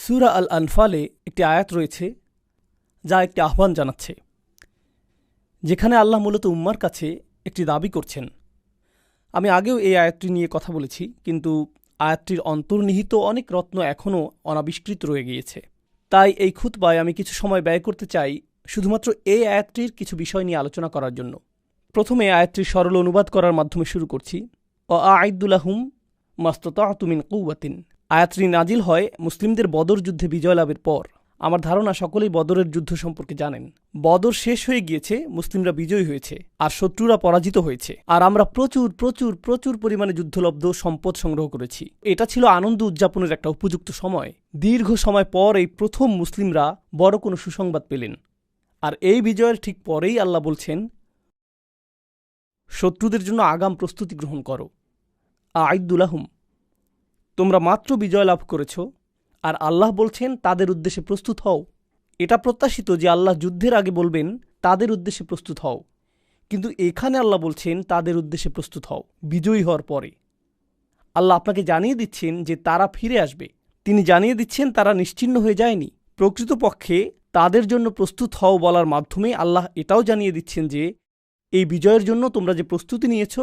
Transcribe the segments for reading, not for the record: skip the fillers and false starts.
সূরা আল আনফালে একটি আয়াত রয়েছে যা একটি আহ্বান জানাচ্ছে, যেখানে আল্লাহ মূলত উম্মার কাছে একটি দাবি করছেন। আমি আগেও এই আয়াতটি নিয়ে কথা বলেছি, কিন্তু আয়াতটির অন্তর্নিহিত অনেক রত্ন এখনও অনাবিষ্কৃত রয়ে গিয়েছে। তাই এই খুতবায় আমি কিছু সময় ব্যয় করতে চাই শুধুমাত্র এই আয়াতটির কিছু বিষয় নিয়ে আলোচনা করার জন্য। প্রথমে আয়াতটির সরল অনুবাদ করার মাধ্যমে শুরু করছি। আ'আইদ্দুলাহুম মাস্তাতা'তু মিন কুওয়াতিন। আয়াতটি নাজিল হয় মুসলিমদের বদর যুদ্ধে বিজয় লাভের পর। আমার ধারণা সকলেই বদরের যুদ্ধ সম্পর্কে জানেন। বদর শেষ হয়ে গিয়েছে, মুসলিমরা বিজয়ী হয়েছে আর শত্রুরা পরাজিত হয়েছে, আর আমরা প্রচুর প্রচুর প্রচুর পরিমাণে যুদ্ধলব্ধ সম্পদ সংগ্রহ করেছি। এটা ছিল আনন্দ উদযাপনের একটা উপযুক্ত সময়। দীর্ঘ সময় পর এই প্রথম মুসলিমরা বড় কোনো সুসংবাদ পেলেন। আর এই বিজয়ের ঠিক পরেই আল্লাহ বলছেন, শত্রুদের জন্য আগাম প্রস্তুতি গ্রহণ করো। আ'আইদ্দুলাহুম, তোমরা মাত্র বিজয় লাভ করেছ, আর আল্লাহ বলছেন তাদের উদ্দেশ্যে প্রস্তুত হও। এটা প্রত্যাশিত যে আল্লাহ যুদ্ধের আগে বলবেন তাদের উদ্দেশ্যে প্রস্তুত হও, কিন্তু এখানে আল্লাহ বলছেন তাদের উদ্দেশ্যে প্রস্তুত হও বিজয়ী হওয়ার পরে। আল্লাহ আপনাকে জানিয়ে দিচ্ছেন যে তারা ফিরে আসবে। তিনি জানিয়ে দিচ্ছেন তারা নিশ্চিহ্ন হয়ে যায়নি। প্রকৃতপক্ষে তাদের জন্য প্রস্তুত হও বলার মাধ্যমে আল্লাহ এটাও জানিয়ে দিচ্ছেন যে এই বিজয়ের জন্য তোমরা যে প্রস্তুতি নিয়েছ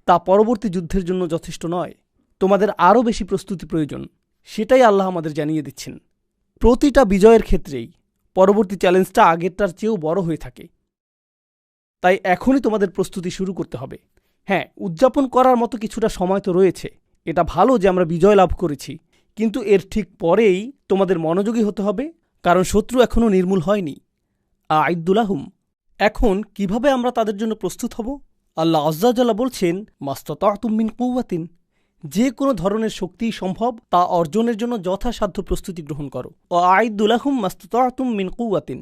তা পরবর্তী যুদ্ধের জন্য যথেষ্ট নয়, তোমাদের আরও বেশি প্রস্তুতি প্রয়োজন। সেটাই আল্লাহ আমাদের জানিয়ে দিচ্ছেন। প্রতিটা বিজয়ের ক্ষেত্রেই পরবর্তী চ্যালেঞ্জটা আগেরটার চেয়েও বড় হয়ে থাকে। তাই এখনই তোমাদের প্রস্তুতি শুরু করতে হবে। হ্যাঁ, উদযাপন করার মতো কিছুটা সময় তো রয়েছে। এটা ভালো যে আমরা বিজয় লাভ করেছি, কিন্তু এর ঠিক পরেই তোমাদের মনোযোগী হতে হবে, কারণ শত্রু এখনও নির্মূল হয়নি। আ'আইদ্দুলাহুম। এখন কিভাবে আমরা তাদের জন্য প্রস্তুত হব? আল্লাহ আযজা ওয়া জাল্লা বলছেন, মাস্তাতা'তুম মিন কুওয়াতিন। যে কোনো ধরনের শক্তি সম্ভব তা অর্জনের জন্য যথাসাধ্য প্রস্তুতি গ্রহণ করো। আ'আইদ্দুলাহুম মাস্তাতা'তুম মিন কুওয়াতিন।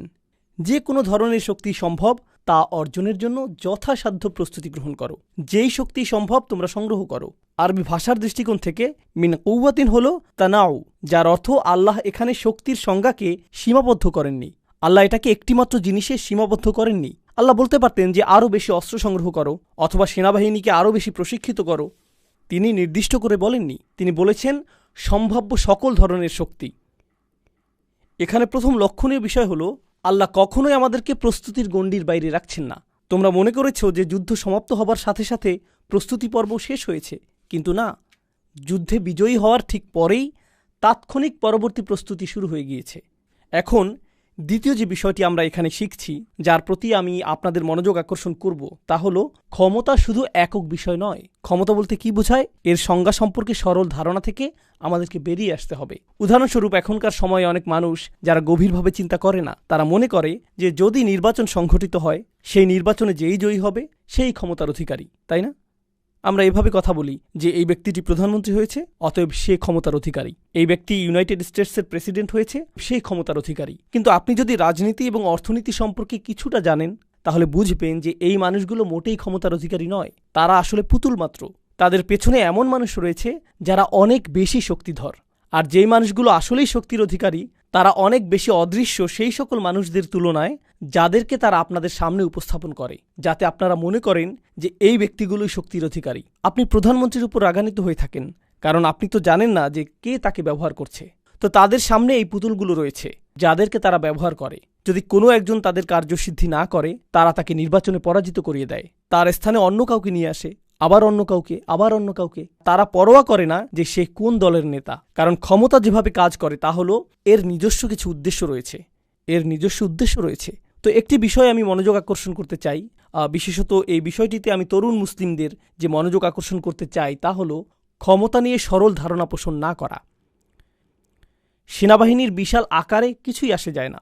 যে কোনো ধরনের শক্তি সম্ভব তা অর্জনের জন্য যথাসাধ্য প্রস্তুতি গ্রহণ করো। যেই শক্তি সম্ভব তোমরা সংগ্রহ করো। আরবি ভাষার দৃষ্টিকোণ থেকে মিন কুওয়াতিন হল তানাউ, যার অর্থ আল্লাহ এখানে শক্তির সংজ্ঞাকে সীমাবদ্ধ করেননি। আল্লাহ এটাকে একটিমাত্র জিনিসে সীমাবদ্ধ করেননি। আল্লাহ বলতে পারতেন যে আরও বেশি অস্ত্র সংগ্রহ করো অথবা সেনাবাহিনীকে আরও বেশি প্রশিক্ষিত করো। তিনি নির্দিষ্ট করে বলেননি। তিনি বলেছেন সম্ভাব্য সকল ধরনের শক্তি। এখানে প্রথম লক্ষণীয় বিষয় হলো আল্লাহ কখনোই আমাদেরকে প্রস্তুতির গণ্ডির বাইরে রাখছেন না। তোমরা মনে করেছ যে যুদ্ধ সমাপ্ত হবার সাথে সাথে প্রস্তুতি পর্ব শেষ হয়েছে, কিন্তু না, যুদ্ধে বিজয়ী হওয়ার ঠিক পরেই তাৎক্ষণিক পরবর্তী প্রস্তুতি শুরু হয়ে গিয়েছে। এখন দ্বিতীয় যে বিষয়টি আমরা এখানে শিখছি, যার প্রতি আমি আপনাদের মনোযোগ আকর্ষণ করব, তা হলো ক্ষমতা শুধু একক বিষয় নয়। ক্ষমতা বলতে কি বোঝায়, এর সংজ্ঞা সম্পর্কে সরল ধারণা থেকে আমাদেরকে বেরিয়ে আসতে হবে। উদাহরণস্বরূপ, এখনকার সময়ে অনেক মানুষ যারা গভীরভাবে চিন্তা করে না, তারা মনে করে যে যদি নির্বাচন সংঘটিত হয়, সেই নির্বাচনে যেই জয়ী হবে সেই ক্ষমতার অধিকারী, তাই না? আমরা এভাবে কথা বলি যে এই ব্যক্তিটি প্রধানমন্ত্রী হয়েছে, অতএব সে ক্ষমতার অধিকারী। এই ব্যক্তি ইউনাইটেড স্টেটসের প্রেসিডেন্ট হয়েছে, সেই ক্ষমতার অধিকারী। কিন্তু আপনি যদি রাজনীতি এবং অর্থনীতি সম্পর্কে কিছুটা জানেন, তাহলে বুঝবেন যে এই মানুষগুলো মোটেই ক্ষমতার অধিকারী নয়। তারা আসলে পুতুল মাত্র। তাদের পেছনে এমন মানুষ রয়েছে যারা অনেক বেশি শক্তিধর। আর যেই মানুষগুলো আসলেই শক্তির অধিকারী, তারা অনেক বেশি অদৃশ্য সেই সকল মানুষদের তুলনায়, যাদেরকে তারা আপনাদের সামনে উপস্থাপন করে, যাতে আপনারা মনে করেন যে এই ব্যক্তিগুলোই শক্তির অধিকারী। আপনি প্রধানমন্ত্রীর উপর রাগান্বিত হয়ে থাকেন, কারণ আপনি তো জানেন না যে কে তাকে ব্যবহার করছে। তো তাদের সামনে এই পুতুলগুলো রয়েছে যাদেরকে তারা ব্যবহার করে। যদি কোনো একজন তাদের কার্যসিদ্ধি না করে, তারা তাকে নির্বাচনে পরাজিত করিয়ে দেয়। তার স্থানে অন্য কাউকে নিয়ে আসে, আবার অন্য কাউকে, আবার অন্য কাউকে। তারা পরোয়া করে না যে সে কোন দলের নেতা, কারণ ক্ষমতা যেভাবে কাজ করে তা হলো এর নিজস্ব কিছু উদ্দেশ্য রয়েছে। তো একটি বিষয় আমি মনোযোগ আকর্ষণ করতে চাই, বিশেষত এই বিষয়টিতে আমি তরুণ মুসলিমদের যে মনোযোগ আকর্ষণ করতে চাই, তা হলো ক্ষমতা নিয়ে সরল ধারণা পোষণ না করা। সেনাবাহিনীর বিশাল আকারে কিছুই আসে যায় না।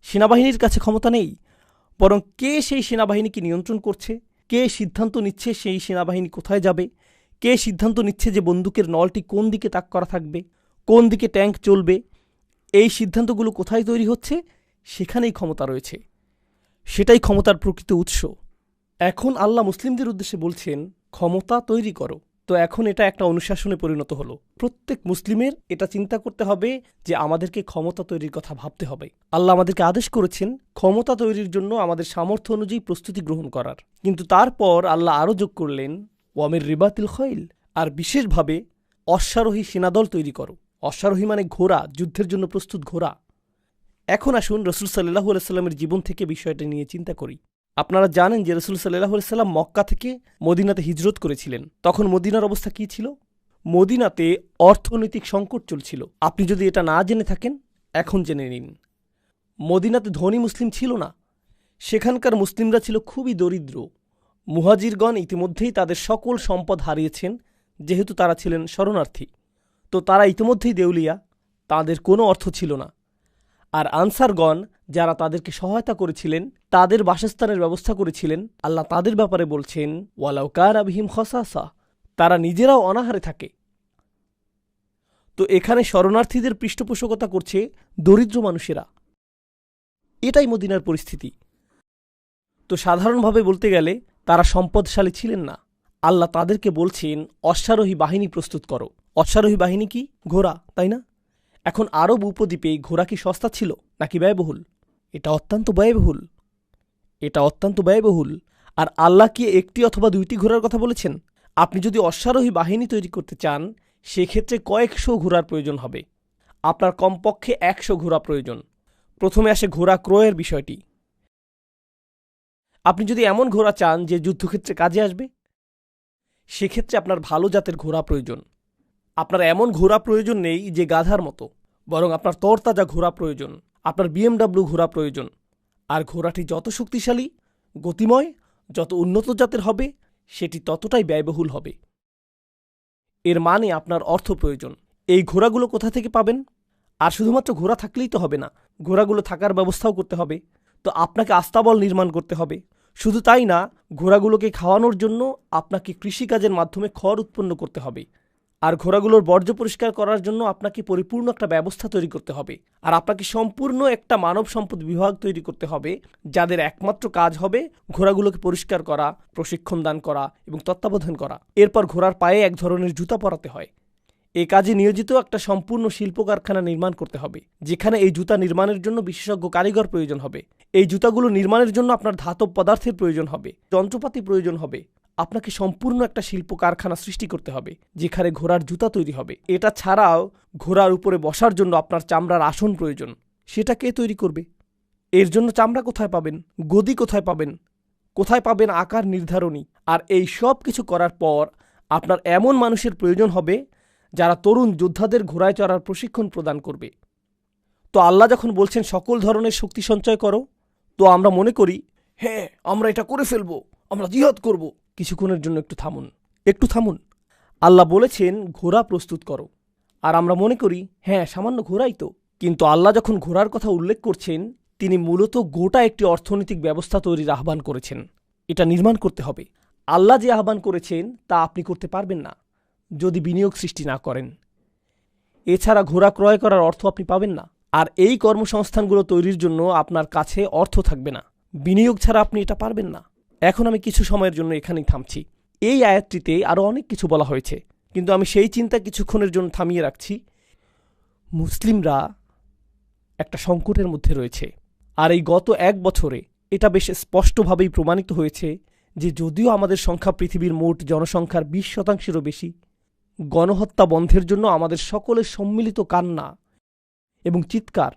সেনাবাহিনীর কাছে ক্ষমতা নেই, বরং কে সেই সেনাবাহিনীকে নিয়ন্ত্রণ করছে, কে সিদ্ধান্ত নিচ্ছে সেই সেনাবাহিনী কোথায় যাবে, কে সিদ্ধান্ত নিচ্ছে যে বন্দুকের নলটি কোন দিকে তাক করা থাকবে, কোন দিকে ট্যাঙ্ক চলবে, এই সিদ্ধান্তগুলো কোথায় তৈরি হচ্ছে, সেখানেই ক্ষমতা রয়েছে। সেটাই ক্ষমতার প্রকৃত উৎস। এখন আল্লাহ মুসলিমদের উদ্দেশ্যে বলছেন ক্ষমতা তৈরি করো। তো এখন এটা একটা অনুশাসনে পরিণত হলো। প্রত্যেক মুসলিমের এটা চিন্তা করতে হবে যে আমাদেরকে ক্ষমতা তৈরির কথা ভাবতে হবে। আল্লাহ আমাদেরকে আদেশ করেছেন ক্ষমতা তৈরির জন্য আমাদের সামর্থ্য অনুযায়ী প্রস্তুতি গ্রহণ করার। কিন্তু তারপর আল্লাহ আরও যোগ করলেন ওয়ামির রিবাতিল খৈল, আর বিশেষভাবে অশ্বারোহী সেনাদল তৈরি করো। অশ্বারোহী মানে ঘোড়া, যুদ্ধের জন্য প্রস্তুত ঘোড়া। এখন আসুন রসুল সাল্লাহু আলাইসাল্লামের জীবন থেকে বিষয়টা নিয়ে চিন্তা করি। আপনারা জানেন যে রসুল সাল্লাহু আলাইসাল্লাম মক্কা থেকে মদিনাতে হিজরত করেছিলেন। তখন মদিনার অবস্থা কী ছিল? মদিনাতে অর্থনৈতিক সংকট চলছিল। আপনি যদি এটা না জেনে থাকেন, এখন জেনে নিন। মদিনাতে ধনী মুসলিম ছিল না, সেখানকার মুসলিমরা ছিল খুবই দরিদ্র। মুহাজিরগণ ইতিমধ্যেই তাদের সকল সম্পদ হারিয়েছেন, যেহেতু তারা ছিলেন শরণার্থী। তো তারা ইতিমধ্যেই দেউলিয়া, তাদের কোনো অর্থ ছিল না। আর আনসারগণ যারা তাদেরকে সহায়তা করেছিলেন, তাদের বাসস্থানের ব্যবস্থা করেছিলেন, আল্লাহ তাদের ব্যাপারে বলছেন ওয়ালাউ কানা বিহিম খাসাসা, তারা নিজেরাও অনাহারে থাকে। তো এখানে শরণার্থীদের পৃষ্ঠপোষকতা করছে দরিদ্র মানুষেরা। এটাই মদিনার পরিস্থিতি। তো সাধারণভাবে বলতে গেলে তারা সম্পদশালী ছিলেন না। আল্লাহ তাদেরকে বলছেন অশ্বারোহী বাহিনী প্রস্তুত করো। অশ্বারোহী বাহিনী কি? ঘোড়া, তাই না? এখন আরব উপদ্বীপে ঘোড়া কি সস্তা ছিল নাকি ব্যয়বহুল? এটা অত্যন্ত ব্যয়বহুল। এটা অত্যন্ত ব্যয়বহুল। আর আল্লাহ কি একটি অথবা দুইটি ঘোড়ার কথা বলেছেন? আপনি যদি অশ্বারোহী বাহিনী তৈরি করতে চান, সেক্ষেত্রে কয়েকশো ঘোড়ার প্রয়োজন হবে। আপনার কমপক্ষে 100 ঘোড়া প্রয়োজন। প্রথমে আসে ঘোড়া ক্রয়ের বিষয়টি। আপনি যদি এমন ঘোড়া চান যে যুদ্ধক্ষেত্রে কাজে আসবে, সেক্ষেত্রে আপনার ভালো জাতের ঘোড়া প্রয়োজন। আপনার এমন ঘোড়া প্রয়োজন নেই যে গাধার মতো, বরং আপনার তরতাজা ঘোড়া প্রয়োজন। আপনার BMW ঘোড়া প্রয়োজন। আর ঘোড়াটি যত শক্তিশালী, গতিময়, যত উন্নত জাতের হবে, সেটি ততটাই ব্যয়বহুল হবে। এর মানে আপনার অর্থ প্রয়োজন। এই ঘোড়াগুলো কোথা থেকে পাবেন? আর শুধুমাত্র ঘোড়া থাকলেই তো হবে না, ঘোড়াগুলো থাকার ব্যবস্থাও করতে হবে। তো আপনাকে আস্তাবল নির্মাণ করতে হবে। শুধু তাই না, ঘোড়াগুলোকে খাওয়ানোর জন্য আপনাকে কৃষিকাজের মাধ্যমে খড় উৎপন্ন করতে হবে। আর ঘোড়াগুলোর বর্জ্য পরিষ্কার করার জন্য আপনাকে পরিপূর্ণ একটা ব্যবস্থা তৈরি করতে হবে। আর আপনাকে সম্পূর্ণ একটা মানব সম্পদ বিভাগ তৈরি করতে হবে, যাদের একমাত্র কাজ হবে ঘোড়াগুলোকে পরিষ্কার করা, প্রশিক্ষণ দান করা এবং তত্ত্বাবধান করা। এরপর ঘোড়ার পায়ে এক ধরনের জুতা পরাতে হয়। এ কাজে নিয়োজিত একটা সম্পূর্ণ শিল্প কারখানা নির্মাণ করতে হবে, যেখানে এই জুতা নির্মাণের জন্য বিশেষজ্ঞ কারিগর প্রয়োজন হবে। এই জুতাগুলো নির্মাণের জন্য আপনার ধাতব পদার্থের প্রয়োজন হবে, যন্ত্রপাতি প্রয়োজন হবে। আপনাকে সম্পূর্ণ একটা শিল্প কারখানা সৃষ্টি করতে হবে, যেখানে ঘোড়ার জুতা তৈরি হবে। এটা ছাড়াও ঘোড়ার উপরে বসার জন্য আপনার চামড়ার আসন প্রয়োজন। সেটা কে তৈরি করবে? এর জন্য চামড়া কোথায় পাবেন? গদি কোথায় পাবেন? কোথায় পাবেন আকার নির্ধারণী? আর এই সব কিছু করার পর আপনার এমন মানুষের প্রয়োজন হবে যারা তরুণ যোদ্ধাদের ঘোড়ায় চড়ার প্রশিক্ষণ প্রদান করবে। তো আল্লাহ যখন বলছেন সকল ধরনের শক্তি সঞ্চয় করো, তো আমরা মনে করি হ্যাঁ আমরা এটা করে ফেলবো, আমরা জিহাদ করব। কিছুক্ষণের জন্য একটু থামুন, একটু থামুন। আল্লাহ বলেছেন ঘোড়া প্রস্তুত করো, আর আমরা মনে করি হ্যাঁ সামান্য ঘোড়াই তো। কিন্তু আল্লাহ যখন ঘোড়ার কথা উল্লেখ করছেন, তিনি মূলত গোটা একটি অর্থনৈতিক ব্যবস্থা তৈরির আহ্বান করেছেন। এটা নির্মাণ করতে হবে। আল্লাহ যে আহ্বান করেছেন তা আপনি করতে পারবেন না যদি বিনিয়োগ সৃষ্টি না করেন। এছাড়া ঘোড়া ক্রয় করার অর্থ আপনি পাবেন না। আর এই কর্মসংস্থানগুলো তৈরির জন্য আপনার কাছে অর্থ থাকবে না। বিনিয়োগ ছাড়া আপনি এটা পারবেন না। এখন আমি কিছু সময়ের জন্য এখানেই থামছি। এই আয়াতটিতে আরও অনেক কিছু বলা হয়েছে, কিন্তু আমি সেই চিন্তা কিছুক্ষণের জন্য থামিয়ে রাখছি। মুসলিমরা একটা সংকটের মধ্যে রয়েছে। আর এই গত 1 বছরে এটা বেশ স্পষ্টভাবেই প্রমাণিত হয়েছে যে যদিও আমাদের সংখ্যা পৃথিবীর মোট জনসংখ্যার 20%-এরও বেশি, গণহত্যা বন্ধের জন্য আমাদের সকলের সম্মিলিত কান্না এবং চিৎকার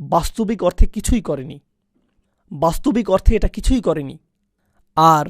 বাস্তবিক অর্থে কিছুই করেনি। বাস্তবিক অর্থে এটা কিছুই করেনি। আর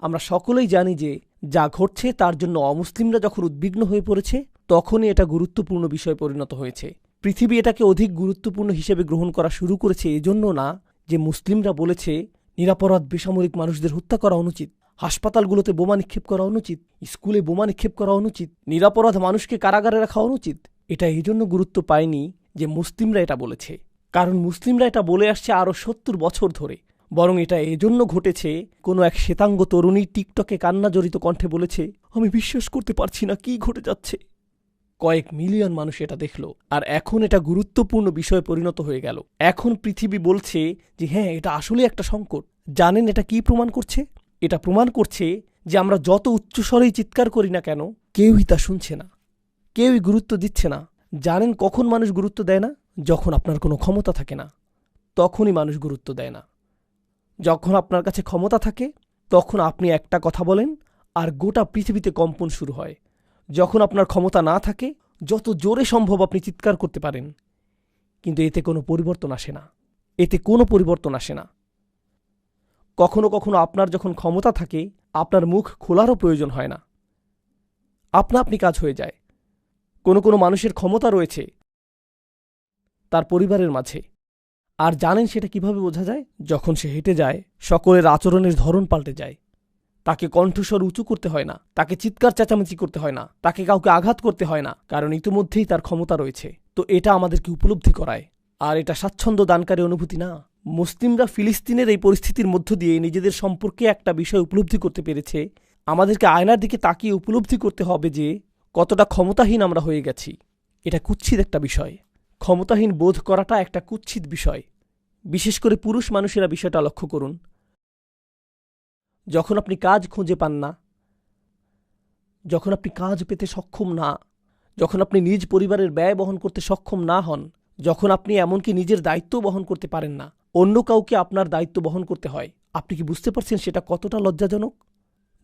আমরা সকলেই জানি যে যা ঘটছে তার জন্য অমুসলিমরা যখন উদ্বিগ্ন হয়ে পড়েছে, তখনই এটা গুরুত্বপূর্ণ বিষয়ে পরিণত হয়েছে। পৃথিবী এটাকে অধিক গুরুত্বপূর্ণ হিসেবে গ্রহণ করা শুরু করেছে এজন্য না যে মুসলিমরা বলেছে নিরাপরাধ বেসামরিক মানুষদের হত্যা করা অনুচিত, হাসপাতালগুলোতে বোমা নিক্ষেপ করা অনুচিত, স্কুলে বোমা নিক্ষেপ করা অনুচিত, নিরাপরাধ মানুষকে কারাগারে রাখা অনুচিত। এটা এই জন্য গুরুত্ব পায়নি যে মুসলিমরা এটা বলেছে, কারণ মুসলিমরা এটা বলে আসছে আরও 70 বছর ধরে। বরং এটা এজন্য ঘটেছে, কোনো এক শ্বেতাঙ্গ তরুণী টিকটকে কান্না জড়িত কণ্ঠে বলেছে আমি বিশ্বাস করতে পারছি না কি ঘটে যাচ্ছে। কয়েক মিলিয়ন মানুষ এটা দেখল, আর এখন এটা গুরুত্বপূর্ণ বিষয়ে পরিণত হয়ে গেল। এখন পৃথিবী বলছে যে হ্যাঁ এটা আসলে একটা সংকট। জানেন এটা কি প্রমাণ করছে? এটা প্রমাণ করছে যে আমরা যত উচ্চস্বরেই চিৎকার করি না কেন, কেউই তা শুনছে না, কেউই গুরুত্ব দিচ্ছে না। জানেন কখন মানুষ গুরুত্ব দেয় না? যখন আপনার কোনো ক্ষমতা থাকে না, তখনই মানুষ গুরুত্ব দেয় না। যখন আপনার কাছে ক্ষমতা থাকে, তখন আপনি একটা কথা বলেন আর গোটা পৃথিবীতে কম্পন শুরু হয়। যখন আপনার ক্ষমতা না থাকে যত জোরে সম্ভব আপনি চিৎকার করতে পারেন, কিন্তু এতে কোনো পরিবর্তন আসে না। এতে কোনো পরিবর্তন আসে না। কখনো কখনো আপনার যখন ক্ষমতা থাকে আপনার মুখ খোলারও প্রয়োজন হয় না, আপনা আপনি কাজ হয়ে যায়। কোনো কোনো মানুষের ক্ষমতা রয়েছে তার পরিবারের মাঝে, আর জানেন সেটা কিভাবে বোঝা যায়? যখন সে হেঁটে যায় সকলের আচরণের ধরন পাল্টে যায়। তাকে কণ্ঠস্বর উঁচু করতে হয় না, তাকে চিৎকার চেঁচামেচি করতে হয় না, তাকে কাউকে আঘাত করতে হয় না, কারণ ইতিমধ্যেই তার ক্ষমতা রয়েছে। তো এটা আমাদেরকে উপলব্ধি করায়, আর এটা স্বাচ্ছন্দ্য দানকারী অনুভূতি না। মুসলিমরা ফিলিস্তিনের এই পরিস্থিতির মধ্য দিয়ে নিজেদের সম্পর্কে একটা বিষয় উপলব্ধি করতে পেরেছে। আমাদেরকে আয়নার দিকে তাকিয়ে উপলব্ধি করতে হবে যে কতটা ক্ষমতাহীন আমরা হয়ে গেছি। এটা কুৎসিত একটা বিষয়। ক্ষমতাহীন বোধ করাটা একটা কুৎসিত বিষয়। বিশেষ করে পুরুষ মানুষেরা বিষয়টা লক্ষ্য করুন। যখন আপনি কাজ খুঁজে পান না, যখন আপনি কাজ পেতে সক্ষম না, যখন আপনি নিজ পরিবারের ব্যয় বহন করতে সক্ষম না হন, যখন আপনি এমনকি নিজের দায়িত্ব বহন করতে পারেন না, অন্য কাউকে আপনার দায়িত্ব বহন করতে হয়, আপনি কি বুঝতে পারছেন সেটা কতটা লজ্জাজনক?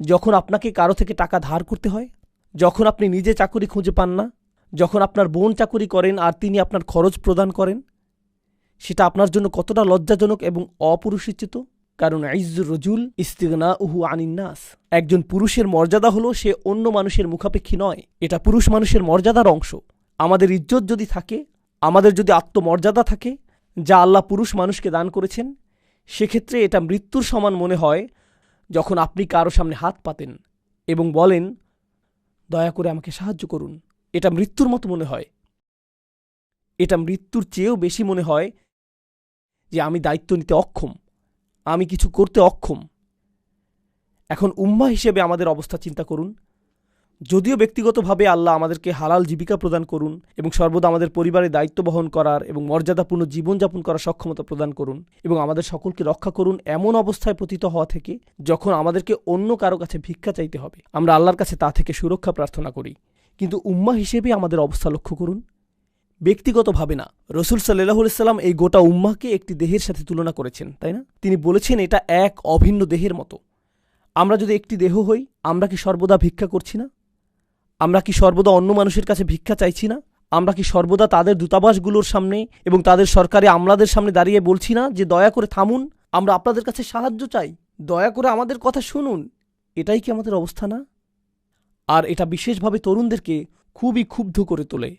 যখন আপনাকে কারো থেকে টাকা ধার করতে হয়, যখন আপনি নিজে চাকরি খুঁজে পান না, যখন আপনার বোন চাকরি করেন আর তিনি আপনার খরচ প্রদান করেন, সেটা আপনার জন্য কতটা লজ্জাজনক এবং অপুরুষোচিত। কারণ ইজ্জুর রজুল ইস্তিগনাউহু আনিন নাস। একজন পুরুষের মর্যাদা হলো সে অন্য মানুষের মুখাপেক্ষী নয়। এটা পুরুষ মানুষের মর্যাদার অংশ। আমাদের ইজ্জত যদি থাকে, আমাদের যদি আত্মমর্যাদা থাকে, যা আল্লাহ পুরুষ মানুষকে দান করেছেন, সেক্ষেত্রে এটা মৃত্যুর সমান মনে হয় যখন আপনি কারো সামনে হাত পাতেন এবং বলেন, দয়া করে আমাকে সাহায্য করুন। এটা মৃত্যুর মতো মনে হয়। এটা মৃত্যুর চেয়েও বেশি মনে হয় যে আমি দায়িত্ব নিতে অক্ষম, আমি কিছু করতে অক্ষম। এখন উম্মাহ হিসেবে আমাদের অবস্থা চিন্তা করুন। যদিও ব্যক্তিগতভাবে আল্লাহ আমাদেরকে হালাল জীবিকা প্রদান করুন এবং সর্বদা আমাদের পরিবারের দায়িত্ব বহন করার এবং মর্যাদাপূর্ণ জীবনযাপন করার সক্ষমতা প্রদান করুন এবং আমাদের সকলকে রক্ষা করুন এমন অবস্থায় পতিত হওয়া থেকে যখন আমাদেরকে অন্য কারো কাছে ভিক্ষা চাইতে হবে, আমরা আল্লাহর কাছে তা থেকে সুরক্ষা প্রার্থনা করি। কিন্তু উম্মাহ হিসেবে আমাদের অবস্থা লক্ষ্য করুন। ব্যক্তিগতভাবে না, রসুল সাল্লাল্লাহু আলাইহি সাল্লাম এই গোটা উম্মাহকে একটি দেহের সাথে তুলনা করেছেন, তাই না? তিনি বলেছেন এটা এক অভিন্ন দেহের মতো। আমরা যদি একটি দেহ হই, আমরা কি সর্বদা ভিক্ষা করছি না? আমরা কি সর্বদা অন্য মানুষের কাছে ভিক্ষা চাইছি না? আমরা কি সর্বদা তাদের দূতাবাসগুলোর সামনে এবং তাদের সরকারি আমলাদের সামনে দাঁড়িয়ে বলছি না যে দয়া করে থামুন, আমরা আপনাদের কাছে সাহায্য চাই, দয়া করে আমাদের কথা শুনুন? এটাই কি আমাদের অবস্থা না? আর এটা বিশেষভাবে তরুণদেরকে খুবই ক্ষুব্ধ করে তোলে।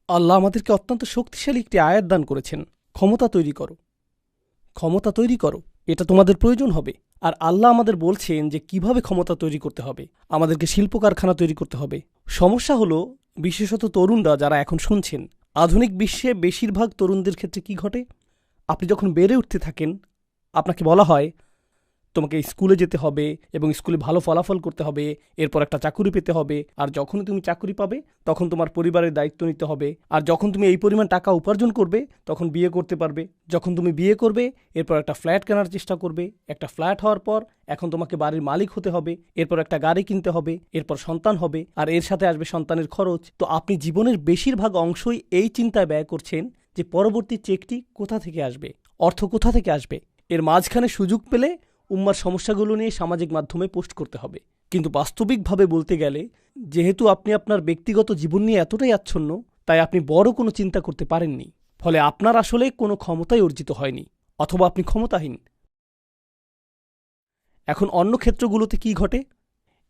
আল্লাহ আমাদেরকে অত্যন্ত শক্তিশালী একটি আয়াত দান করেছেন, ক্ষমতা তৈরি করো, ক্ষমতা তৈরি করো, এটা তোমাদের প্রয়োজন হবে। আর আল্লাহ আমাদের বলছেন যে কিভাবে ক্ষমতা তৈরি করতে হবে। আমাদেরকে শিল্প কারখানা তৈরি করতে হবে। সমস্যা হলো বিশেষত তরুণরা যারা এখন শুনছেন, আধুনিক বিশ্বে বেশিরভাগ তরুণদের ক্ষেত্রে কি ঘটে? আপনি যখন বেড়ে উঠতে থাকেন, আপনাকে বলা হয় তোমাকে স্কুলে যেতে হবে এবং স্কুলে ভালো ফলাফল করতে হবে, এরপর একটা চাকুরি পেতে হবে, আর যখনই তুমি চাকুরি পাবে তখন তোমার পরিবারের দায়িত্ব নিতে হবে, আর যখন তুমি এই পরিমাণ টাকা উপার্জন করবে তখন বিয়ে করতে পারবে, যখন তুমি বিয়ে করবে এরপর একটা ফ্ল্যাট কেনার চেষ্টা করবে, একটা ফ্ল্যাট হওয়ার পর এখন তোমাকে বাড়ির মালিক হতে হবে, এরপর একটা গাড়ি কিনতে হবে, এরপর সন্তান হবে, আর এর সাথে আসবে সন্তানের খরচ। তো আপনি জীবনের বেশিরভাগ অংশই এই চিন্তায় ব্যয় করছেন যে পরবর্তী চেকটি কোথা থেকে আসবে, অর্থ কোথা থেকে আসবে। এর মাঝখানে সুযোগ পেলে উম্মার সমস্যাগুলো নিয়ে সামাজিক মাধ্যমে পোস্ট করতে হবে। কিন্তু বাস্তবিকভাবে বলতে গেলে, যেহেতু আপনি আপনার ব্যক্তিগত জীবন নিয়ে এতটাই আচ্ছন্ন, তাই আপনি বড় কোনো চিন্তা করতে পারেননি। ফলে আপনার আসলে কোনো ক্ষমতাই অর্জিত হয়নি, অথবা আপনি ক্ষমতাহীন। এখন অন্য ক্ষেত্রগুলোতে কি ঘটে?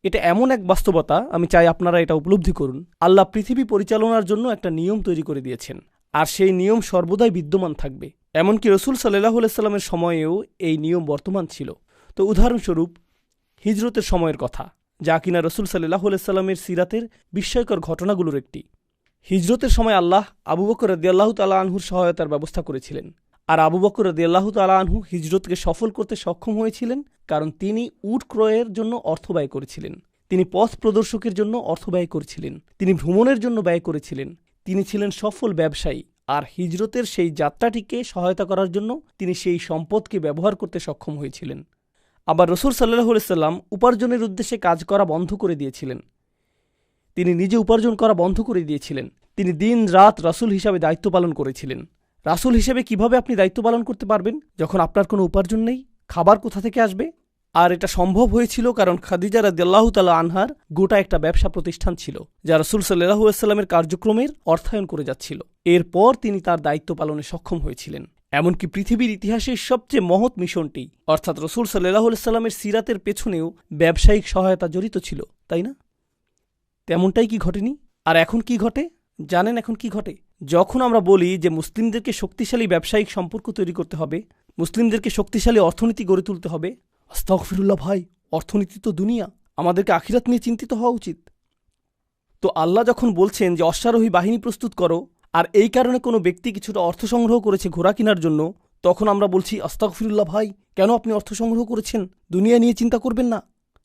এটা এমন এক বাস্তবতা, আমি চাই আপনারা এটা উপলব্ধি করুন। আল্লাহ পৃথিবী পরিচালনার জন্য একটা নিয়ম তৈরি করে দিয়েছেন, আর সেই নিয়ম সর্বদাই বিদ্যমান থাকবে। এমনকি রসুল সাল্লাল্লাহু আলাইহি সাল্লামের সময়েও এই নিয়ম বর্তমান ছিল। তো উদাহরণস্বরূপ হিজরতের সময়ের কথা, যা কিনা রসুল সাল্লাল্লাহু আলাইহি সাল্লামের সিরাতের বিস্ময়কর ঘটনাগুলোর একটি। হিজরতের সময় আল্লাহ আবু বকর রাদিয়াল্লাহু তাআলা আনহুর সহায়তার ব্যবস্থা করেছিলেন। আর আবু বকর রাদিয়াল্লাহু তাআলা আনহু হিজরতকে সফল করতে সক্ষম হয়েছিলেন কারণ তিনি উট ক্রয়ের জন্য অর্থ ব্যয় করেছিলেন, তিনি পথ প্রদর্শকের জন্য অর্থ ব্যয় করেছিলেন, তিনি ভ্রমণের জন্য ব্যয় করেছিলেন, তিনি ছিলেন সফল ব্যবসায়ী। আর হিজরতের সেই যাত্রাটিকে সহায়তা করার জন্য তিনি সেই সম্পদকে ব্যবহার করতে সক্ষম হয়েছিলেন। আবার রসুল সাল্লাল্লাহু আলাইহি সাল্লাম উপার্জনের উদ্দেশ্যে কাজ করা বন্ধ করে দিয়েছিলেন, তিনি নিজে উপার্জন করা বন্ধ করে দিয়েছিলেন। তিনি দিন রাত রাসূল হিসাবে দায়িত্ব পালন করেছিলেন। রাসূল হিসেবে কিভাবে আপনি দায়িত্ব পালন করতে পারবেন যখন আপনার কোনো উপার্জন নেই? খাবার কোথা থেকে আসবে? আর এটা সম্ভব হয়েছিল কারণ খাদিজা রাদিয়াল্লাহু তাআলা আনহার গোটা একটা ব্যবসা প্রতিষ্ঠান ছিল, যা রাসূল সাল্লাল্লাহু আলাইহি ওয়াসাল্লামের কার্যক্রমের অর্থায়ন করে যাচ্ছিল। এরপর তিনি তার দায়িত্ব পালনে সক্ষম হয়েছিলেন। এমনকি পৃথিবীর ইতিহাসের সবচেয়ে মহৎ মিশনটি অর্থাৎ রাসূল সাল্লাল্লাহু আলাইহি ওয়াসাল্লামের সিরাতের পেছনেও ব্যবসায়িক সহায়তা জড়িত ছিল, তাই না? তেমনটাই কি ঘটেনি? আর এখন কি ঘটে জানেন? এখন কি ঘটে? যখন আমরা বলি যে মুসলিমদেরকে শক্তিশালী ব্যবসায়িক সম্পর্ক তৈরি করতে হবে, মুসলিমদেরকে শক্তিশালী অর্থনীতি গড়ে তুলতে হবে, আস্তাগফিরুল্লাহ ভাই, অর্থনীতি তো দুনিয়া, আমাদেরকে আখিরাত নিয়ে চিন্তিত হওয়া উচিত। তো আল্লাহ যখন বলছেন যে অশ্বারোহী বাহিনী প্রস্তুত করো, আর এই কারণে কোনো ব্যক্তি কিছুটা অর্থ সংগ্রহ করেছে ঘোড়া কেনার জন্য, তখন আমরা বলছি আস্তাগফিরুল্লাহ ভাই, কেন আপনি অর্থ সংগ্রহ করেছেন? দুনিয়া নিয়ে চিন্তা করবেন না।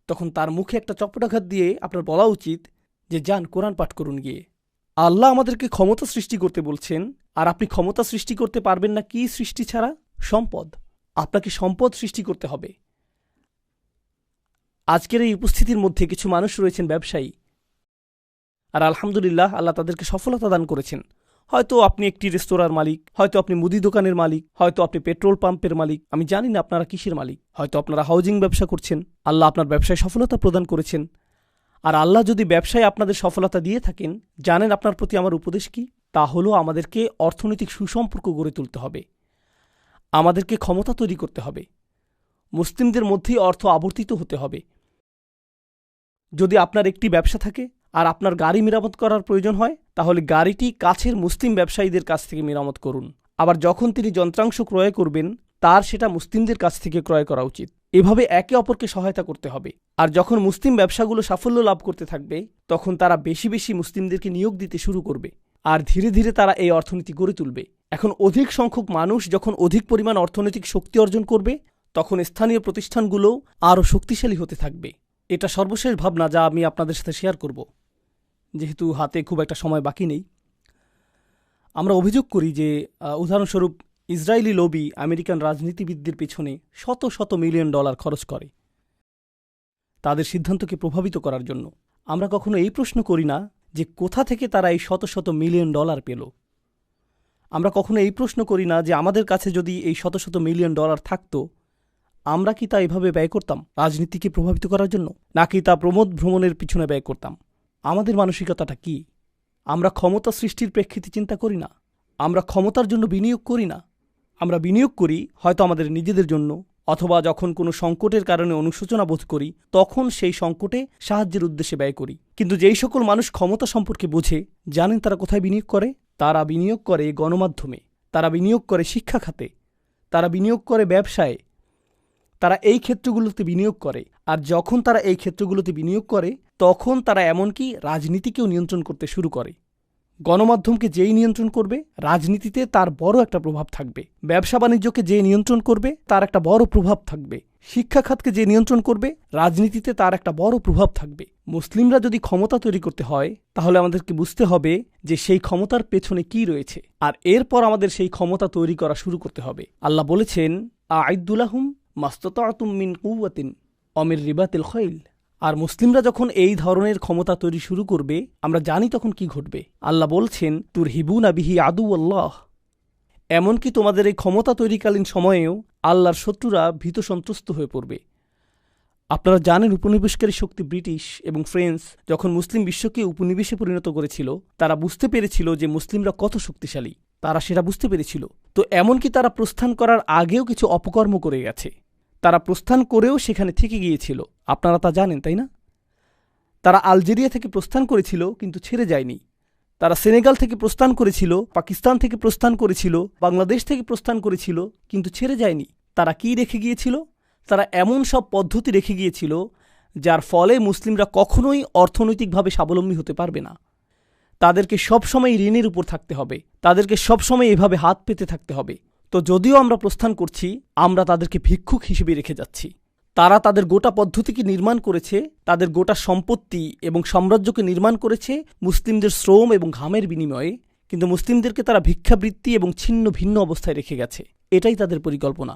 তখন তার মুখে একটা চপটাঘাত দিয়ে আপনার বলা উচিত যে যান কোরআন পাঠ করুন গিয়ে। আল্লাহ আমাদেরকে ক্ষমতা সৃষ্টি করতে বলছেন, আর আপনি ক্ষমতা সৃষ্টি করতে পারবেন না কি সৃষ্টি ছাড়া? সম্পদ। আপনাকে সম্পদ সৃষ্টি করতে হবে। আজকের এই উপস্থিতির মধ্যে কিছু মানুষ রয়েছেন ব্যবসায়ী, আর আলহামদুলিল্লাহ আল্লাহ তাদেরকে সফলতা দান করেছেন। হয়তো আপনি একটি রেস্তোরাঁর মালিক, হয়তো আপনি মুদি দোকানের মালিক, হয়তো আপনি পেট্রোল পাম্পের মালিক, আমি জানি না আপনারা কিসের মালিক, হয়তো আপনারা হাউজিং ব্যবসা করছেন। আল্লাহ আপনার ব্যবসায় সফলতা প্রদান করেছেন। আর আল্লাহ যদি ব্যবসায় আপনাদের সফলতা দিয়ে থাকেন, জানেন আপনার প্রতি আমার উপদেশ কি? তা হলো আমাদেরকে অর্থনৈতিক সুসম্পর্ক গড়ে তুলতে হবে, আমাদেরকে ক্ষমতা তৈরি করতে হবে, মুসলিমদের মধ্যেই অর্থ আবর্তিত হতে হবে। যদি আপনার একটি ব্যবসা থাকে আর আপনার গাড়ি মেরামত করার প্রয়োজন হয়, তাহলে গাড়িটি কাছের মুসলিম ব্যবসায়ীদের কাছ থেকে মেরামত করুন। আবার যখন তিনি যন্ত্রাংশ ক্রয় করবেন, তার সেটা মুসলিমদের কাছ থেকে ক্রয় করা উচিত। এভাবে একে অপরকে সহায়তা করতে হবে। আর যখন মুসলিম ব্যবসাগুলো সাফল্য লাভ করতে থাকবে, তখন তারা বেশি বেশি মুসলিমদেরকে নিয়োগ দিতে শুরু করবে, আর ধীরে ধীরে তারা এই অর্থনীতি গড়ে তুলবে। এখন অধিক সংখ্যক মানুষ যখন অধিক পরিমাণ অর্থনৈতিক শক্তি অর্জন করবে, তখন স্থানীয় প্রতিষ্ঠানগুলো আরও শক্তিশালী হতে থাকবে। এটা সর্বশেষ ভাবনা যা আমি আপনাদের সাথে শেয়ার করব, যেহেতু হাতে খুব একটা সময় বাকি নেই। আমরা অভিযোগ করি যে উদাহরণস্বরূপ ইসরায়েলি লবি আমেরিকান রাজনীতিবিদদের পেছনে শত শত মিলিয়ন ডলার খরচ করে তাদের সিদ্ধান্তকে প্রভাবিত করার জন্য। আমরা কখনো এই প্রশ্ন করি না যে কোথা থেকে তারা এই শত শত মিলিয়ন ডলার পেল। আমরা কখনো এই প্রশ্ন করি না যে আমাদের কাছে যদি এই শত শত মিলিয়ন ডলার থাকতো, আমরা কি তা এভাবে ব্যয় করতাম রাজনীতিকে প্রভাবিত করার জন্য, নাকি তা প্রমোদ ভ্রমণের পিছনে ব্যয় করতাম? আমাদের মানসিকতাটা কি? আমরা ক্ষমতা সৃষ্টির প্রেক্ষিতে চিন্তা করি না, আমরা ক্ষমতার জন্য বিনিয়োগ করি না। আমরা বিনিয়োগ করি হয়তো আমাদের নিজেদের জন্য, অথবা যখন কোনো সংকটের কারণে অনুশোচনা বোধ করি, তখন সেই সংকটে সাহায্যের উদ্দেশ্যে ব্যয় করি। কিন্তু যেই সকল মানুষ ক্ষমতা সম্পর্কে বোঝে, জানেন তারা কোথায় বিনিয়োগ করে? তারা বিনিয়োগ করে গণমাধ্যমে, তারা বিনিয়োগ করে শিক্ষা খাতে, তারা বিনিয়োগ করে ব্যবসায়, তারা এই ক্ষেত্রগুলোতে বিনিয়োগ করে। আর যখন তারা এই ক্ষেত্রগুলোতে বিনিয়োগ করে, তখন তারা এমনকি রাজনীতিকেও নিয়ন্ত্রণ করতে শুরু করে। গণমাধ্যমকে যেই নিয়ন্ত্রণ করবে, রাজনীতিতে তার বড় একটা প্রভাব থাকবে। ব্যবসা বাণিজ্যকে যে নিয়ন্ত্রণ করবে, তার একটা বড় প্রভাব থাকবে। শিক্ষা খাতকে যে নিয়ন্ত্রণ করবে, রাজনীতিতে তার একটা বড় প্রভাব থাকবে। মুসলিমরা যদি ক্ষমতা তৈরি করতে হয়, তাহলে আমাদেরকে বুঝতে হবে যে সেই ক্ষমতার পেছনে কি রয়েছে, আর এরপর আমাদের সেই ক্ষমতা তৈরি করা শুরু করতে হবে। আল্লাহ বলেছেন, আ'ইদ্দুলাহুম মাস্তাতা'তুম মিন কুওয়াতিন ওয়া মির রিবাতিল খাইল। আর মুসলিমরা যখন এই ধরনের ক্ষমতা তৈরি শুরু করবে, আমরা জানি তখন কি ঘটবে। আল্লাহ বলছেন, তুরহিবুনা বিহি আদুওয়াল্লাহ। এমনকি তোমাদের এই ক্ষমতা তৈরিকালীন সময়েও আল্লাহর শত্রুরা ভীত সন্ত্রস্ত হয়ে পড়বে। আপনারা জানেন, উপনিবেশকারী শক্তি ব্রিটিশ এবং ফ্রেঞ্চ যখন মুসলিম বিশ্বকে উপনিবেশে পরিণত করেছিল, তারা বুঝতে পেরেছিল যে মুসলিমরা কত শক্তিশালী, তারা সেটা বুঝতে পেরেছিল। তো এমনকি তারা প্রস্থান করার আগেও কিছু অপকর্ম করে গেছে। তারা প্রস্থান করেও সেখানে থেকে গিয়েছিল, আপনারা তা জানেন, তাই না? তারা আলজেরিয়া থেকে প্রস্থান করেছিল, কিন্তু ছেড়ে যায়নি। তারা সেনেগাল থেকে প্রস্থান করেছিল, পাকিস্তান থেকে প্রস্থান করেছিল, বাংলাদেশ থেকে প্রস্থান করেছিল, কিন্তু ছেড়ে যায়নি। তারা কি রেখে গিয়েছিল? তারা এমন সব পদ্ধতি রেখে গিয়েছিল যার ফলে মুসলিমরা কখনোই অর্থনৈতিকভাবে স্বাবলম্বী হতে পারবে না। তাদেরকে সবসময় ঋণের উপর থাকতে হবে, তাদেরকে সবসময় এভাবে হাত পেতে থাকতে হবে। তো যদিও আমরা প্রস্থান করছি, আমরা তাদেরকে ভিক্ষুক হিসেবে রেখে যাচ্ছি। তারা তাদের গোটা পদ্ধতিকে নির্মাণ করেছে, তাদের গোটা সম্পত্তি এবং সাম্রাজ্যকে নির্মাণ করেছে মুসলিমদের শ্রম এবং ঘামের বিনিময়ে, কিন্তু মুসলিমদেরকে তারা ভিক্ষাবৃত্তি এবং ছিন্ন ভিন্ন অবস্থায় রেখে গেছে। এটাই তাদের পরিকল্পনা।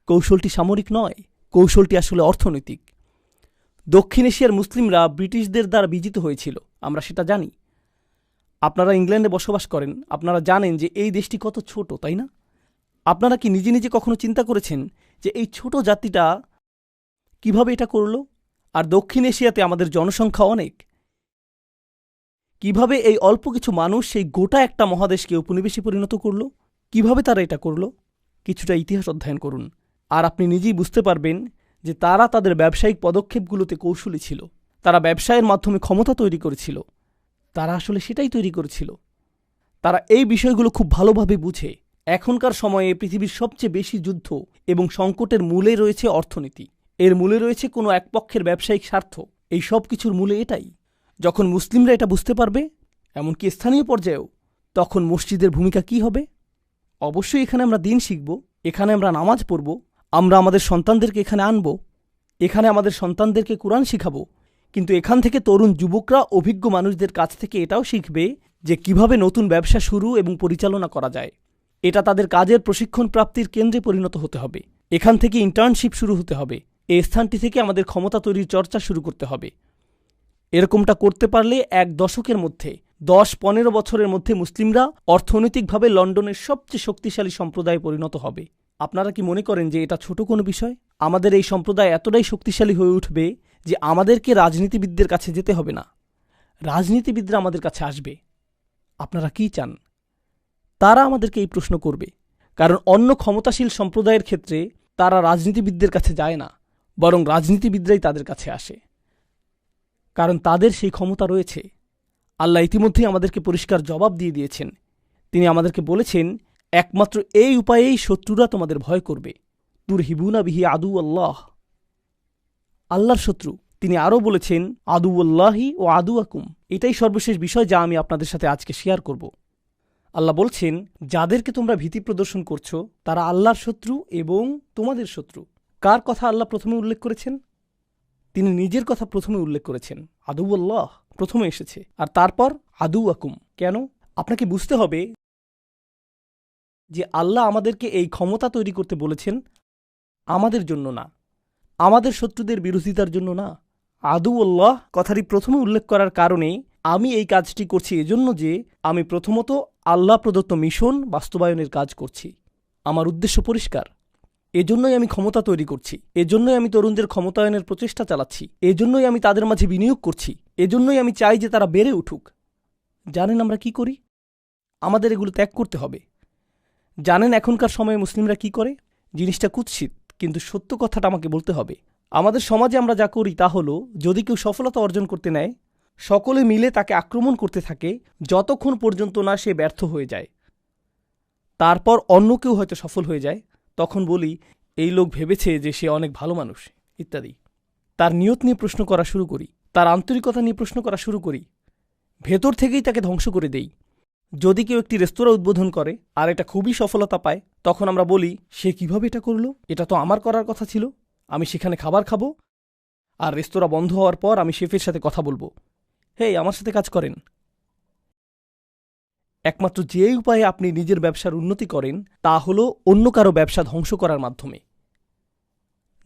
কৌশলটি সামরিক নয়, কৌশলটি আসলে অর্থনৈতিক। দক্ষিণ এশিয়ার মুসলিমরা ব্রিটিশদের দ্বারা বিজিত হয়েছিল, আমরা সেটা জানি। আপনারা ইংল্যান্ডে বসবাস করেন, আপনারা জানেন যে এই দেশটি কত ছোট, তাই না? আপনারা কি নিজে নিজে কখনো চিন্তা করেছেন যে এই ছোট জাতিটা কিভাবে এটা করল? আর দক্ষিণ এশিয়াতে আমাদের জনসংখ্যা অনেক। কিভাবে এই অল্প কিছু মানুষ সেই গোটা একটা মহাদেশকে উপনিবেশে পরিণত করল? কিভাবে তারা এটা করল? কিছুটা ইতিহাস অধ্যয়ন করুন, আর আপনি নিজেই বুঝতে পারবেন যে তারা তাদের ব্যবসায়িক পদক্ষেপগুলোতে কৌশলী ছিল। তারা ব্যবসায়ের মাধ্যমে ক্ষমতা তৈরি করেছিল। তারা আসলে সেটাই তৈরি করেছিল। তারা এই বিষয়গুলো খুব ভালোভাবে বুঝে। এখনকার সময়ে পৃথিবীর সবচেয়ে বেশি যুদ্ধ এবং সংকটের মূলে রয়েছে অর্থনীতি। এর মূলে রয়েছে কোনো এক পক্ষের ব্যবসায়িক স্বার্থ। এই সব কিছুর মূলে এটাই। যখন মুসলিমরা এটা বুঝতে পারবে, এমনকি স্থানীয় পর্যায়েও, তখন মসজিদের ভূমিকা কি হবে? অবশ্যই এখানে আমরা দিন শিখব, এখানে আমরা নামাজ পড়ব, আমরা আমাদের সন্তানদেরকে এখানে আনব, এখানে আমাদের সন্তানদেরকে কোরআন শিখাবো। কিন্তু এখান থেকে তরুণ যুবকরা অভিজ্ঞ মানুষদের কাছ থেকে এটাও শিখবে যে কিভাবে নতুন ব্যবসা শুরু এবং পরিচালনা করা যায়। এটা তাদের কাজের প্রশিক্ষণ প্রাপ্তির কেন্দ্রে পরিণত হতে হবে। এখান থেকে ইন্টার্নশিপ শুরু হতে হবে। এই স্থানটি থেকে আমাদের ক্ষমতা তৈরির চর্চা শুরু করতে হবে। এরকমটা করতে পারলে এক দশকের মধ্যে, 10-15 বছরের মধ্যে মুসলিমরা অর্থনৈতিকভাবে লন্ডনের সবচেয়ে শক্তিশালী সম্প্রদায়ে পরিণত হবে। আপনারা কি মনে করেন যে এটা ছোট কোনো বিষয়? আমাদের এই সম্প্রদায় এতটাই শক্তিশালী হয়ে উঠবে যে আমাদেরকে রাজনীতিবিদদের কাছে যেতে হবে না, রাজনীতিবিদরা আমাদের কাছে আসবে। আপনারা কি চান? তারা আমাদেরকে এই প্রশ্ন করবে, কারণ অন্য ক্ষমতাশীল সম্প্রদায়ের ক্ষেত্রে তারা রাজনীতিবিদদের কাছে যায় না, বরং রাজনীতিবিদরাই তাদের কাছে আসে, কারণ তাদের সেই ক্ষমতা রয়েছে। আল্লাহ ইতিমধ্যেই আমাদেরকে পরিষ্কার জবাব দিয়ে দিয়েছেন। তিনি আমাদেরকে বলেছেন, একমাত্র এই উপায়েই শত্রুরা তোমাদের ভয় করবে। তুরহিবুনা বিহি আদু আল্লাহ, আল্লাহর শত্রু। তিনি আরও বলেছেন, আদু আল্লাহি ও আদু আকুম। এটাই সর্বশেষ বিষয় যা আমি আপনাদের সাথে আজকে শেয়ার করব। আল্লাহ বলছেন, যাদেরকে তোমরা ভীতি প্রদর্শন করছো তারা আল্লাহর শত্রু এবং তোমাদের শত্রু। কার কথা আল্লাহ প্রথমে উল্লেখ করেছেন? তিনি নিজের কথা প্রথমে উল্লেখ করেছেন। আদু আল্লাহ প্রথমে এসেছে, আর তারপর আদু আকুম। কেন? আপনাকে বুঝতে হবে যে আল্লাহ আমাদেরকে এই ক্ষমতা তৈরি করতে বলেছেন আমাদের জন্য না, আমাদের শত্রুদের বিরোধিতার জন্য না। আদু আল্লাহ কথাটি প্রথমে উল্লেখ করার কারণে আমি এই কাজটি করছি এজন্য যে আমি প্রথমত আল্লাহ প্রদত্ত মিশন বাস্তবায়নের কাজ করছি। আমার উদ্দেশ্য পরিষ্কার। এজন্যই আমি ক্ষমতা তৈরি করছি, এজন্যই আমি তরুণদের ক্ষমতায়নের প্রচেষ্টা চালাচ্ছি, এজন্যই আমি তাদের মাঝে বিনিয়োগ করছি, এজন্যই আমি চাই যে তারা বেড়ে উঠুক। জানেন আমরা কি করি? আমাদের এগুলো ত্যাগ করতে হবে। জানেন এখনকার সময়ে মুসলিমরা কি করে? জিনিসটা কুৎসিত, কিন্তু সত্য কথাটা আমাকে বলতে হবে। আমাদের সমাজে আমরা যা করি তা হলো, যদি কেউ সফলতা অর্জন করতে নেয়, সকলে মিলে তাকে আক্রমণ করতে থাকে যতক্ষণ পর্যন্ত না সে ব্যর্থ হয়ে যায়। তারপর অন্য কেউ হয়তো সফল হয়ে যায়, তখন বলি এই লোক ভেবেছে যে সে অনেক ভালো মানুষ ইত্যাদি। তার নিয়ত নিয়ে প্রশ্ন করা শুরু করি, তার আন্তরিকতা নিয়ে প্রশ্ন করা শুরু করি, ভেতর থেকেই তাকে ধ্বংস করে দেই। যদি কেউ একটি রেস্তোরাঁ উদ্বোধন করে আর এটা খুবই সফলতা পায়, তখন আমরা বলি সে কিভাবে এটা করলো, এটা তো আমার করার কথা ছিল, আমি সেখানে খাবার খাবো, আর রেস্তোরাঁ বন্ধ হওয়ার পর আমি শেফের সাথে কথা বলবো, হেই আমার সাথে কাজ করেন। একমাত্র যে উপায়ে আপনি নিজের ব্যবসার উন্নতি করেন তা হলো অন্য কারো ব্যবসা ধ্বংস করার মাধ্যমে।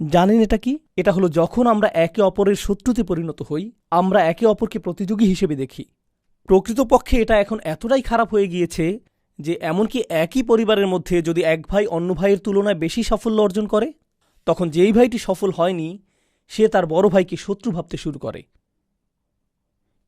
জানেন এটা কি? এটা হলো যখন আমরা একে অপরের শত্রুতে পরিণত হই, আমরা একে অপরকে প্রতিযোগী হিসেবে দেখি। প্রকৃতপক্ষে এটা এখন এতটাই খারাপ হয়ে গিয়েছে যে এমনকি একই পরিবারের মধ্যে যদি এক ভাই অন্য ভাইয়ের তুলনায় বেশি সাফল্য অর্জন করে, তখন যেই ভাইটি সফল হয়নি সে তার বড় ভাইকে শত্রু ভাবতে শুরু করে।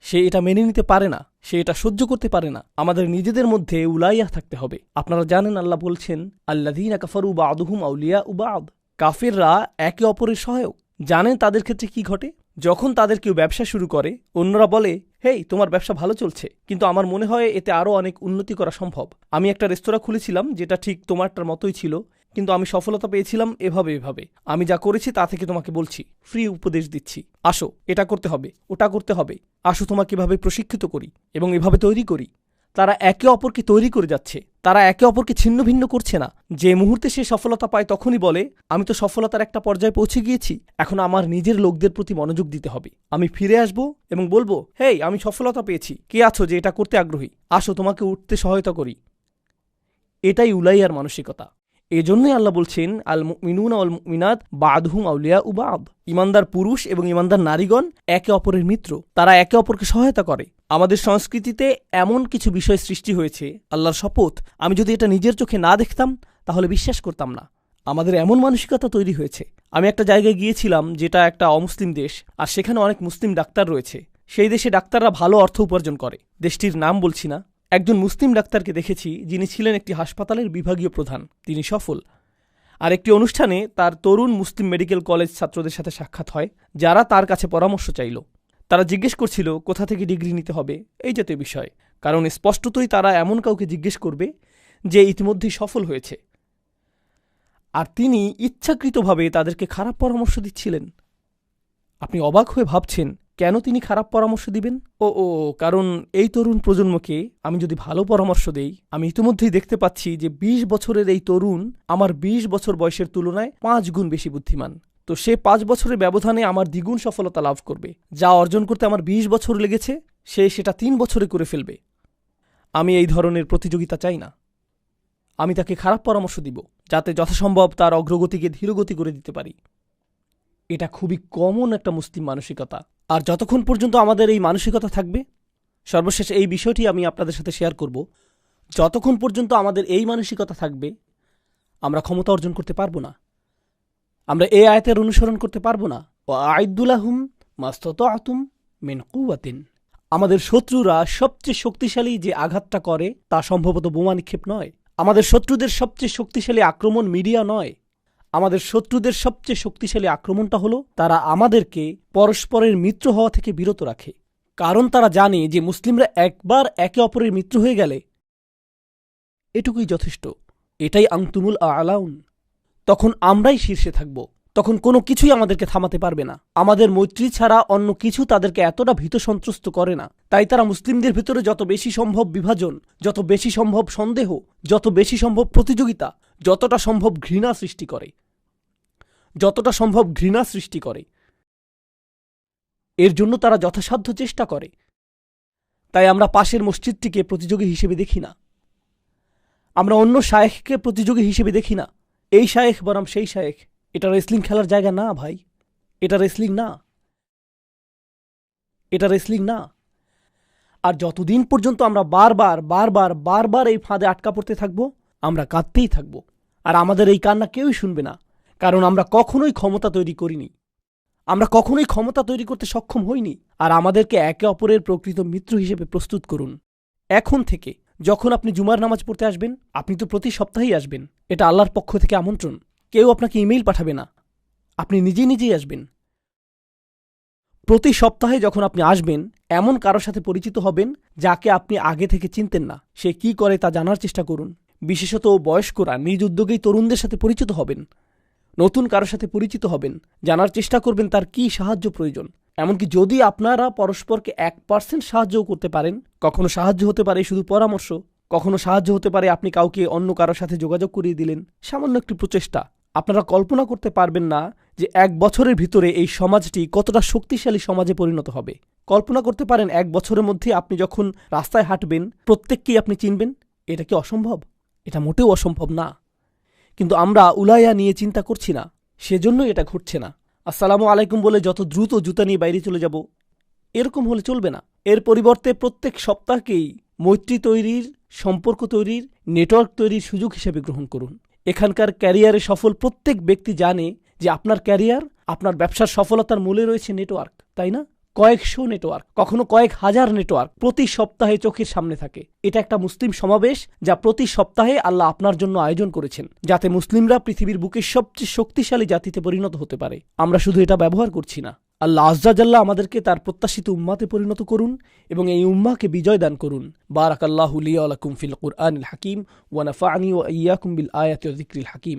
সে এটা মেনে নিতে পারে না, সে এটা সহ্য করতে পারে না। আমাদের নিজেদের মধ্যে উলাইয়া থাকতে হবে। আপনারা জানেন আল্লাহ বলছেন, আল্লাযীনা কাফারু বা'দুহুম আউলিয়াউ বা'দ। কাফেররা একে অপরের সহায়ক। জানেন তাদের ক্ষেত্রে কি ঘটে? যখন তাদের কেউ ব্যবসা শুরু করে, অন্যরা বলে, হেই তোমার ব্যবসা ভালো চলছে, কিন্তু আমার মনে হয় এতে আরও অনেক উন্নতি করা সম্ভব। আমি একটা রেস্তোরাঁ খুলেছিলাম যেটা ঠিক তোমারটার মতোই ছিল, কিন্তু আমি সফলতা পেয়েছিলাম এভাবে এভাবে। আমি যা করেছি তা থেকে তোমাকে বলছি, ফ্রি উপদেশ দিচ্ছি। আসো এটা করতে হবে, ওটা করতে হবে, আসো তোমাকে এভাবে প্রশিক্ষিত করি এবং এভাবে তৈরি করি। তারা একে অপরকে তৈরি করে যাচ্ছে, তারা একে অপরকে ছিন্ন ভিন্ন করছে না। যে মুহূর্তে সে সফলতা পায় তখনই বলে, আমি তো সফলতার একটা পর্যায়ে পৌঁছে গিয়েছি, এখন আমার নিজের লোকদের প্রতি মনোযোগ দিতে হবে। আমি ফিরে আসব এবং বলবো, হেই আমি সফলতা পেয়েছি, কে আছো যে এটা করতে আগ্রহী, আসো তোমাকে উঠতে সহায়তা করি। এটাই উলাইয়ার মানসিকতা। এজন্যই আল্লাহ বলছেন, আল মুমিনুনা ওয়াল মুমিনাত বা'দুহুম আউলিয়াউ বা'দ। ইমানদার পুরুষ এবং ইমানদার নারীগণ একে অপরের মিত্র, তারা একে অপরকে সহায়তা করে। আমাদের সংস্কৃতিতে এমন কিছু বিষয় সৃষ্টি হয়েছে, আল্লাহর শপথ আমি যদি এটা নিজের চোখে না দেখতাম তাহলে বিশ্বাস করতাম না। আমাদের এমন মানসিকতা তৈরি হয়েছে। আমি একটা জায়গায় গিয়েছিলাম যেটা একটা অমুসলিম দেশ, আর সেখানে অনেক মুসলিম ডাক্তার রয়েছে। সেই দেশে ডাক্তাররা ভালো অর্থ উপার্জন করে। দেশটির নাম বলছি না। একজন মুসলিম ডাক্তারকে দেখেছি যিনি ছিলেন একটি হাসপাতালের বিভাগীয় প্রধান। তিনি সফল। আর একটি অনুষ্ঠানে তার তরুণ মুসলিম মেডিকেল কলেজ ছাত্রদের সাথে সাক্ষাৎ হয়, যারা তার কাছে পরামর্শ চাইল। তারা জিজ্ঞেস করছিল কোথা থেকে ডিগ্রি নিতে হবে, এই জাতীয় বিষয়। কারণ স্পষ্টতই তারা এমন কাউকে জিজ্ঞেস করবে যে ইতিমধ্যেই সফল হয়েছে। আর তিনি ইচ্ছাকৃতভাবে তাদেরকে খারাপ পরামর্শ দিচ্ছিলেন। আপনি অবাক হয়ে ভাবছেন কেন তিনি খারাপ পরামর্শ দিবেন? কারণ এই তরুণ প্রজন্মকে আমি যদি ভালো পরামর্শ দেই, আমি ইতিমধ্যেই দেখতে পাচ্ছি যে ২০ বছরের এই তরুণ আমার ২০ বছর বয়সের তুলনায় ৫ গুণ বেশি বুদ্ধিমান। তো সে ৫ বছরের ব্যবধানে আমার দ্বিগুণ সফলতা লাভ করবে। যা অর্জন করতে আমার ২০ বছর লেগেছে, সে সেটা ৩ বছরে করে ফেলবে। আমি এই ধরনের প্রতিযোগিতা চাই না। আমি তাকে খারাপ পরামর্শ দিব, যাতে যথাসম্ভব তার অগ্রগতিকে ধীরগতি করে দিতে পারি। এটা খুবই কমন একটা মুসলিম মানসিকতা। আর যতক্ষণ পর্যন্ত আমাদের এই মানসিকতা থাকবে, সর্বশেষ এই বিষয়টি আমি আপনাদের সাথে শেয়ার করব, যতক্ষণ পর্যন্ত আমাদের এই মানসিকতা থাকবে, আমরা ক্ষমতা অর্জন করতে পারবো না। আমরা এই আয়াতের অনুসরণ করতে পারবো না। ওয়া'আইদ্দু লাহুম মাসতাতা'তুম মিন কুওয়াতিন। আমাদের শত্রুরা সবচেয়ে শক্তিশালী যে আঘাতটা করে তা সম্ভবত বোমা নিক্ষেপ নয়। আমাদের শত্রুদের সবচেয়ে শক্তিশালী আক্রমণ মিডিয়া নয়। আমাদের শত্রুদের সবচেয়ে শক্তিশালী আক্রমণটা হলো তারা আমাদেরকে পরস্পরের মিত্র হওয়া থেকে বিরত রাখে। কারণ তারা জানে যে মুসলিমরা একবার একে অপরের মিত্র হয়ে গেলে এটুকুই যথেষ্ট। এটাই আনতুমুল আ'লাউন। তখন আমরাই শীর্ষে থাকব। তখন কোনো কিছুই আমাদেরকে থামাতে পারবে না। আমাদের মৈত্রী ছাড়া অন্য কিছু তাদেরকে এতটা ভীত সন্ত্রস্ত করে না। তাই তারা মুসলিমদের ভিতরে যত বেশি সম্ভব বিভাজন, যত বেশি সম্ভব সন্দেহ, যত বেশি সম্ভব প্রতিযোগিতা, যতটা সম্ভব ঘৃণা সৃষ্টি করে, এর জন্য তারা যথাসাধ্য চেষ্টা করে। তাই আমরা পাশের মসজিদটিকে প্রতিযোগী হিসেবে দেখি না। আমরা অন্য শায়েখকে প্রতিযোগী হিসেবে দেখি না। এই শায়েখ বনাম সেই শায়েখ। এটা রেসলিং খেলার জায়গা না ভাই। এটা রেসলিং না। আর যতদিন পর্যন্ত আমরা বারবার এই ফাঁদে আটকা পড়তে থাকবো, আমরা কাঁদতেই থাকবো। আর আমাদের এই কান্না কেউই শুনবে না। কারণ আমরা কখনোই ক্ষমতা তৈরি করিনি। আমরা কখনোই ক্ষমতা তৈরি করতে সক্ষম হইনি। আর আমাদেরকে একে অপরের প্রকৃত মিত্র হিসেবে প্রস্তুত করুন। এখন থেকে যখন আপনি জুমার নামাজ পড়তে আসবেন, আপনি তো প্রতি সপ্তাহেই আসবেন। এটা আল্লাহর পক্ষ থেকে আমন্ত্রণ। কেউ আপনাকে ইমেইল পাঠাবে না, আপনি নিজেই আসবেন। প্রতি সপ্তাহে যখন আপনি আসবেন, এমন কারোর সাথে পরিচিত হবেন যাকে আপনি আগে থেকে চিনতেন না। সে কি করে তা জানার চেষ্টা করুন। বিশেষত বয়স্করা নিজ উদ্যোগেই তরুণদের সাথে পরিচিত হবেন। নতুন কারোর সাথে পরিচিত হবেন, জানার চেষ্টা করবেন তার কি সাহায্য প্রয়োজন। এমনকি যদি আপনারা পরস্পরকে 1% সাহায্যও করতে পারেন, কখনো সাহায্য হতে পারে শুধু পরামর্শ, কখনো সাহায্য হতে পারে আপনি কাউকে অন্য কারোর সাথে যোগাযোগ করিয়ে দিলেন, সামান্য একটি প্রচেষ্টা। আপনারা কল্পনা করতে পারবেন না যে 1 বছরের ভিতরে এই সমাজটি কতটা শক্তিশালী সমাজে পরিণত হবে। কল্পনা করতে পারেন 1 বছরের মধ্যে আপনি যখন রাস্তায় হাঁটবেন, প্রত্যেককেই আপনি চিনবেন। এটা কি অসম্ভব? এটা মোটেও অসম্ভব না। কিন্তু আমরা উলাইয়া নিয়ে চিন্তা করছি না, সেজন্যই এটা ঘটছে না। আসসালামু আলাইকুম বলে যত দ্রুত জুতা নিয়ে বাইরে চলে যাব, এরকম হলে চলবে না। এর পরিবর্তে প্রত্যেক সপ্তাহকেই মৈত্রী তৈরির, সম্পর্ক তৈরির, নেটওয়ার্ক তৈরির সুযোগ হিসেবে গ্রহণ করুন। এখানকার ক্যারিয়ারে সফল প্রত্যেক ব্যক্তি জানে যে আপনার ক্যারিয়ার, আপনার ব্যবসার সফলতার মূলে রয়েছে নেটওয়ার্ক, তাই না? কয়েকশো নেটওয়ার্ক, কখনো কয়েক হাজার নেটওয়ার্ক প্রতি সপ্তাহে চোখের সামনে থাকে। এটা একটা মুসলিম সমাবেশ যা প্রতি সপ্তাহে আল্লাহ আপনার জন্য আয়োজন করেছেন, যাতে মুসলিমরা পৃথিবীর বুকের সবচেয়ে শক্তিশালী জাতিতে পরিণত হতে পারে। আমরা শুধু এটা ব্যবহার করছি না। আল্লাহ আজ্জা জাল্লাহ আমাদেরকে তার প্রত্যাশিত উম্মাতে পরিণত করুন এবং এই উম্মাকে বিজয় দান করুন। বারাকাল্লাহু লি ওয়া লাকুম ফিল কুরআনিল হাকিম ওয়া নাফা'নি ওয়া ইয়্যাকুম বিল আয়াতি ওয়া যিকরিল হাকিম।